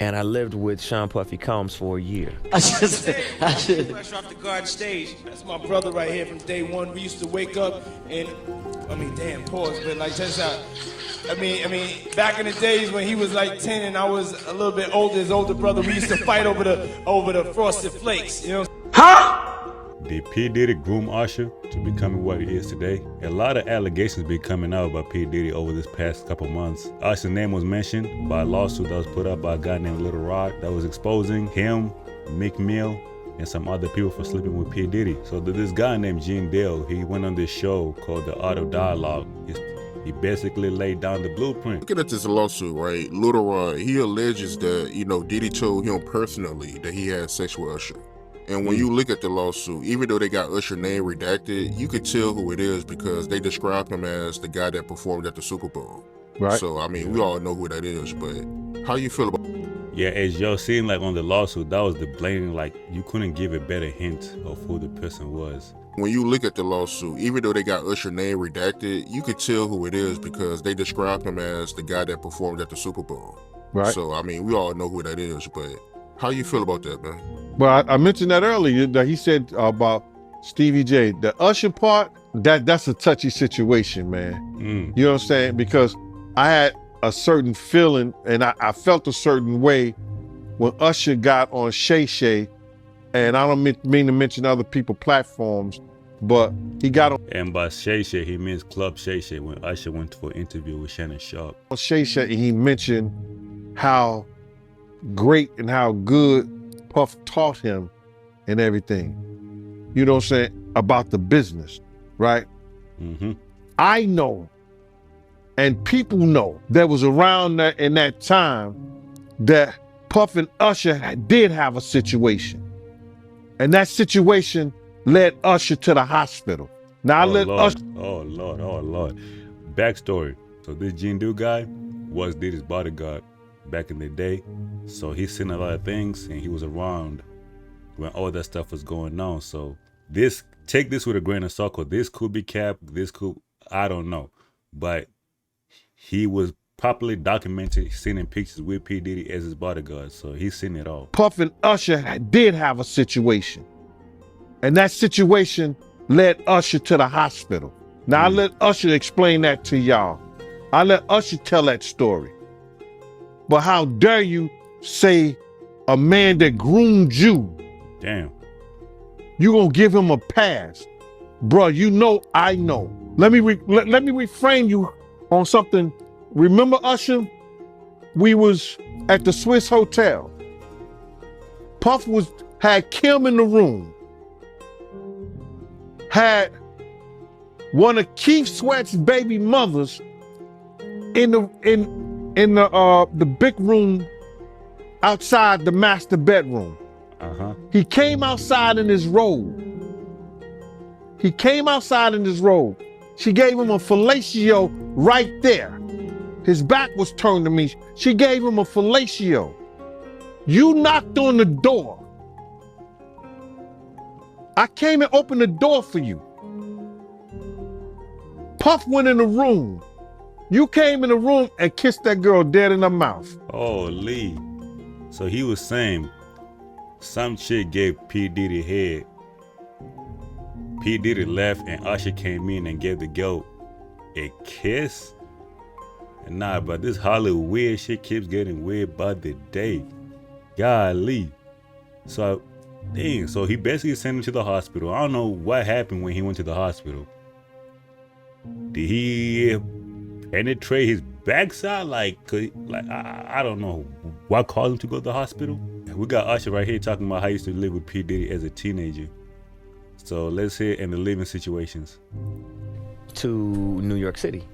and I lived with Sean Puffy Combs for a year. Fresh off the garden stage. That's my brother right here from day one. We used to wake up and, damn, pause, but like just out. Back in the days when he was like 10 and I was a little bit older, his older brother, we used to fight over the Frosted Flakes, you know? Did P. Diddy groom Usher to becoming what he is today? A lot of allegations been coming out about P. Diddy over this past couple months. Usher's name was mentioned by a lawsuit that was put up by a guy named Little Rod that was exposing him, Meek Mill, and some other people for sleeping with P. Diddy. So this guy named Gene Dale, he went on this show called The Art of Dialogue. He basically laid down the blueprint. Looking at this lawsuit, right, Little Rod, he alleges that, Diddy told him personally that he had sex with Usher. And when you look at the lawsuit, even though they got Usher's name redacted, you could tell who it is because they describe him as the guy that performed at the Super Bowl. Right. So, we all know who that is, but how you feel about it? Yeah, as y'all seen like on the lawsuit, that was the blatant, like you couldn't give a better hint of who the person was. When you look at the lawsuit, even though they got Usher's name redacted, you could tell who it is because they describe him as the guy that performed at the Super Bowl. Right. So, we all know who that is, but how you feel about that, man? Well, I mentioned that earlier, that he said about Stevie J. The Usher part, that's a touchy situation, man. You know what I'm saying? Because I had a certain feeling and I felt a certain way when Usher got on Shay Shay, and I don't mean to mention other people's platforms, but he got on. And by Shay Shay, he means Club Shay Shay when Usher went for an interview with Shannon Sharp. On Shay Shay, and he mentioned how great and how good Puff taught him and everything, you know what I'm saying, about the business, right? I know, and people know that was around that in that time that Puff and Usher did have a situation. And that situation led Usher to the hospital. Now Oh Lord. Backstory. So this Gene Dale guy was Diddy's bodyguard back in the day. So he's seen a lot of things and he was around when all that stuff was going on. So take this with a grain of salt. This could be cap, I don't know. But he was properly documented, seen in pictures with P. Diddy as his bodyguard. So he's seen it all. Puff and Usher did have a situation. And that situation led Usher to the hospital. Now I let Usher explain that to y'all. I let Usher tell that story. But how dare you say a man that groomed you, damn, you gonna give him a pass? Bruh, you know I know. Let me reframe you on something. Remember Usher? We was at the Swiss Hotel. Puff had Kim in the room. Had one of Keith Sweat's baby mothers in the big room outside the master bedroom. He came outside in his robe. She gave him a fellatio right there. His back was turned to me. She gave him a fellatio. You knocked on the door. I came and opened the door for you. Puff went in the room. You came in the room and kissed that girl dead in her mouth. Holy. So he was saying some chick gave P. Diddy head. P. Diddy left and Usher came in and gave the girl a kiss? Nah, but this Hollywood weird shit keeps getting weird by the day. Golly. So, dang, so he basically sent him to the hospital. I don't know what happened when he went to the hospital. Did he penetrate his backside? I don't know. What caused him to go to the hospital? We got Usher right here talking about how he used to live with P. Diddy as a teenager. So let's hear in the living situations. To New York City.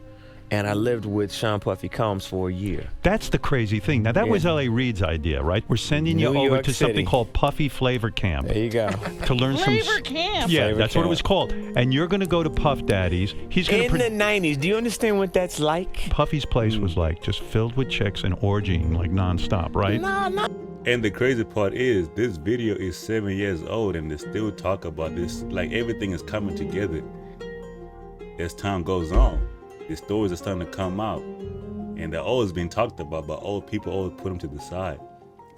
And I lived with Sean Puffy Combs for a year. That's the crazy thing. Now, that was L.A. Reid's idea, right? We're sending you over to something called Puffy Flavor Camp. There you go. To learn Flavor Camp. Yeah, Flavor that's Camp. what it was called. And you're going to go to Puff Daddy's. He's going in the 90s. Do you understand what that's like? Puffy's place was like just filled with chicks and orgying like nonstop, right? No. And the crazy part is this video is 7 years old and they still talk about this. Like everything is coming together as time goes on. The stories are starting to come out, and they're always being talked about, but old people always put them to the side.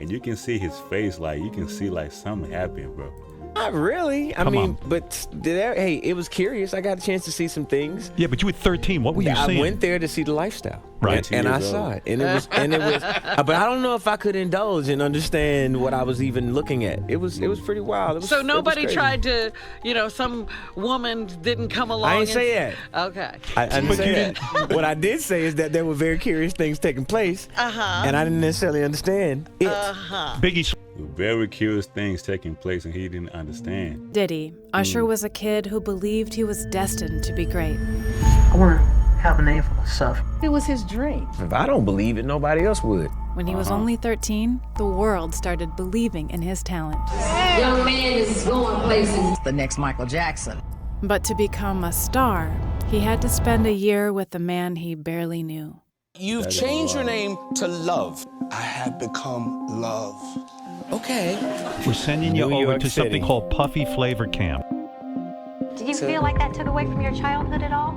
and you can see his face, like you can see like something happened, bro. Not really. I mean, but hey, it was curious. I got a chance to see some things. Yeah, but you were 13. What were you seeing? I went there to see the lifestyle, right? And I saw it, and it was, but I don't know if I could indulge and understand what I was even looking at. It was pretty wild. So nobody tried to, some woman didn't come along. I didn't say that. Okay. I didn't say that. What I did say is that there were very curious things taking place, and I didn't necessarily understand it. Biggie. Very curious things taking place, and he didn't understand. Diddy, Usher was a kid who believed he was destined to be great. I want to have a name for myself. It was his dream. If I don't believe it, nobody else would. When he was only 13, the world started believing in his talent. Young man is going places. The next Michael Jackson. But to become a star, he had to spend a year with a man he barely knew. You've changed your name to Love. I have become Love. Okay. We're sending you over to something called Puffy Flavor Camp. Did you feel like that took away from your childhood at all?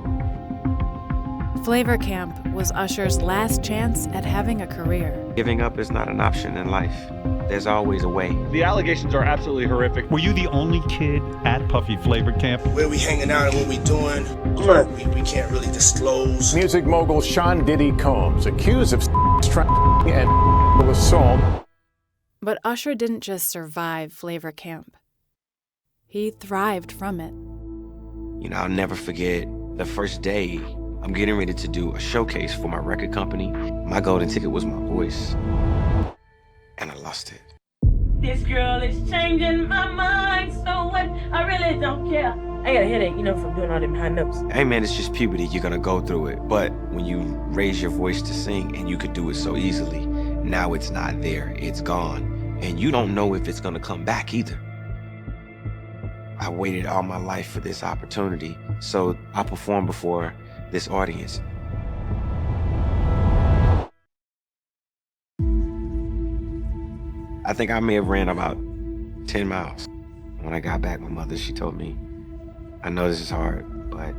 Flavor Camp was Usher's last chance at having a career. Giving up is not an option in life. There's always a way. The allegations are absolutely horrific. Were you the only kid at Puffy Flavor Camp? Where we hanging out and what we doing, we can't really disclose. Music mogul Sean Diddy Combs, accused of trafficking and assault. But Usher didn't just survive Flavor Camp. He thrived from it. I'll never forget the first day I'm getting ready to do a showcase for my record company. My golden ticket was my voice, and I lost it. This girl is changing my mind so much, I really don't care. I got a headache, from doing all them high notes. Hey man, it's just puberty, you're gonna go through it. But when you raise your voice to sing and you could do it so easily, now it's not there, it's gone. And you don't know if it's gonna come back either. I waited all my life for this opportunity, so I performed before this audience. I think I may have ran about 10 miles. When I got back, my mother, she told me, I know this is hard, but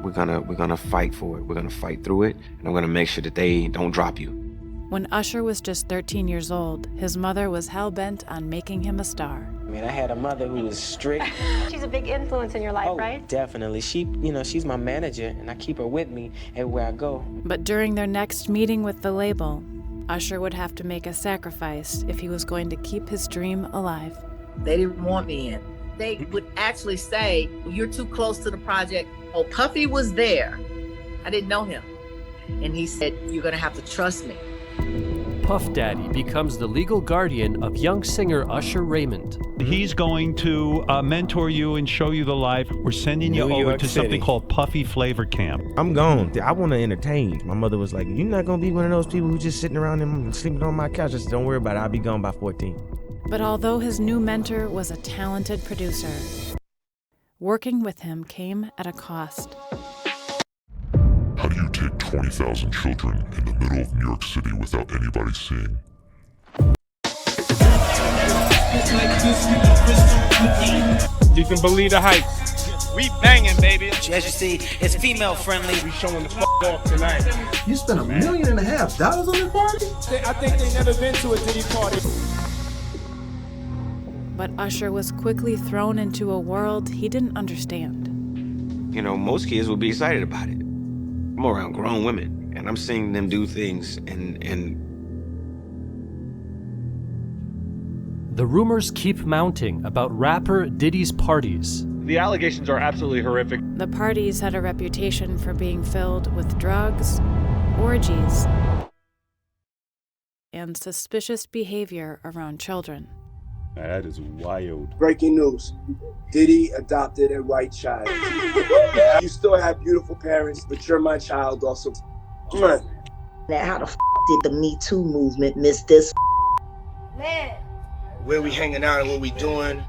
we're gonna fight for it. We're gonna fight through it, and I'm gonna make sure that they don't drop you. When Usher was just 13 years old, his mother was hell-bent on making him a star. I had a mother who was strict. She's a big influence in your life, right? Definitely. She, she's my manager, and I keep her with me everywhere I go. But during their next meeting with the label, Usher would have to make a sacrifice if he was going to keep his dream alive. They didn't want me in. They would actually say, you're too close to the project. Oh, Puffy was there. I didn't know him. And he said, you're going to have to trust me. Puff Daddy becomes the legal guardian of young singer Usher Raymond. He's going to mentor you and show you the life. We're sending you over to something called Puffy Flavor Camp. I'm gone. I want to entertain. My mother was like, you're not going to be one of those people who's just sitting around and sleeping on my couch. I said, don't worry about it. I'll be gone by 14. But although his new mentor was a talented producer, working with him came at a cost. How do you take 20,000 children in the middle of New York City without anybody seeing? You can believe the hype. We banging, baby. As you see, it's female friendly. We showing the off tonight. You spent $1.5 million on this party? I think they never been to a Diddy party. But Usher was quickly thrown into a world he didn't understand. Most kids will be excited about it. I'm around grown women, and I'm seeing them do things, and The rumors keep mounting about rapper Diddy's parties. The allegations are absolutely horrific. The parties had a reputation for being filled with drugs, orgies, and suspicious behavior around children. That is wild. Breaking news. Diddy adopted a white child. You still have beautiful parents, but you're my child also. Now, how the did the Me Too movement miss this? Man. Where we hanging out and what we doing,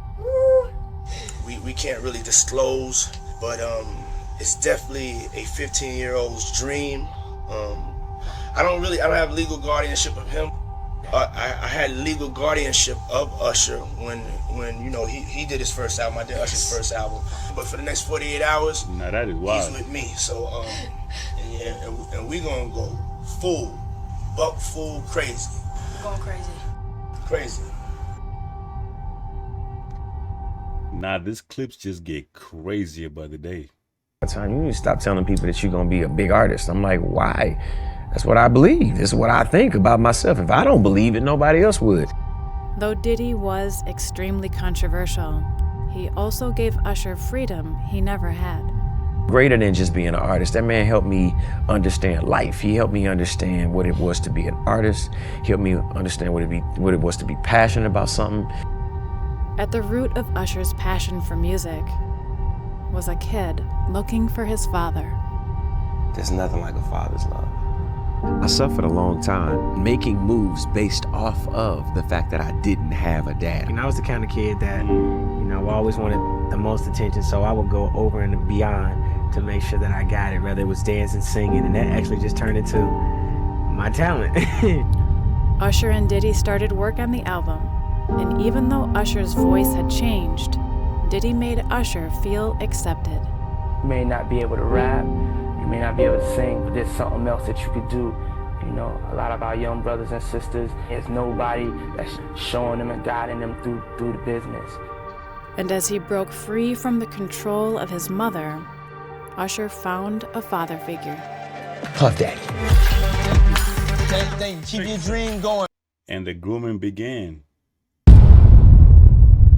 we can't really disclose, but it's definitely a 15-year-old's dream. I don't have legal guardianship of him. I had legal guardianship of Usher when he did his first album. I did Usher's first album. But for the next 48 hours, that is wild. He's with me. So and we gonna go full crazy. Going crazy. crazy. Nah, this clips just get crazier by the day. Time you need to stop telling people that you're gonna be a big artist. I'm like, why? That's what I believe. This is what I think about myself. If I don't believe it, nobody else would. Though Diddy was extremely controversial, he also gave Usher freedom he never had. Greater than just being an artist, that man helped me understand life. He helped me understand what it was to be an artist. He helped me understand what it was to be passionate about something. At the root of Usher's passion for music was a kid looking for his father. There's nothing like a father's love. I suffered a long time making moves based off of the fact that I didn't have a dad. And I was the kind of kid that, always wanted the most attention, so I would go over and beyond to make sure that I got it, whether it was dancing, singing, and that actually just turned into my talent. Usher and Diddy started work on the album, and even though Usher's voice had changed, Diddy made Usher feel accepted. You may not be able to rap, you may not be able to sing, but there's something else that you could do. A lot of our young brothers and sisters, there's nobody that's showing them and guiding them through the business. And as he broke free from the control of his mother, Usher found a father figure. Puff Daddy. Keep your dream going. And the grooming began.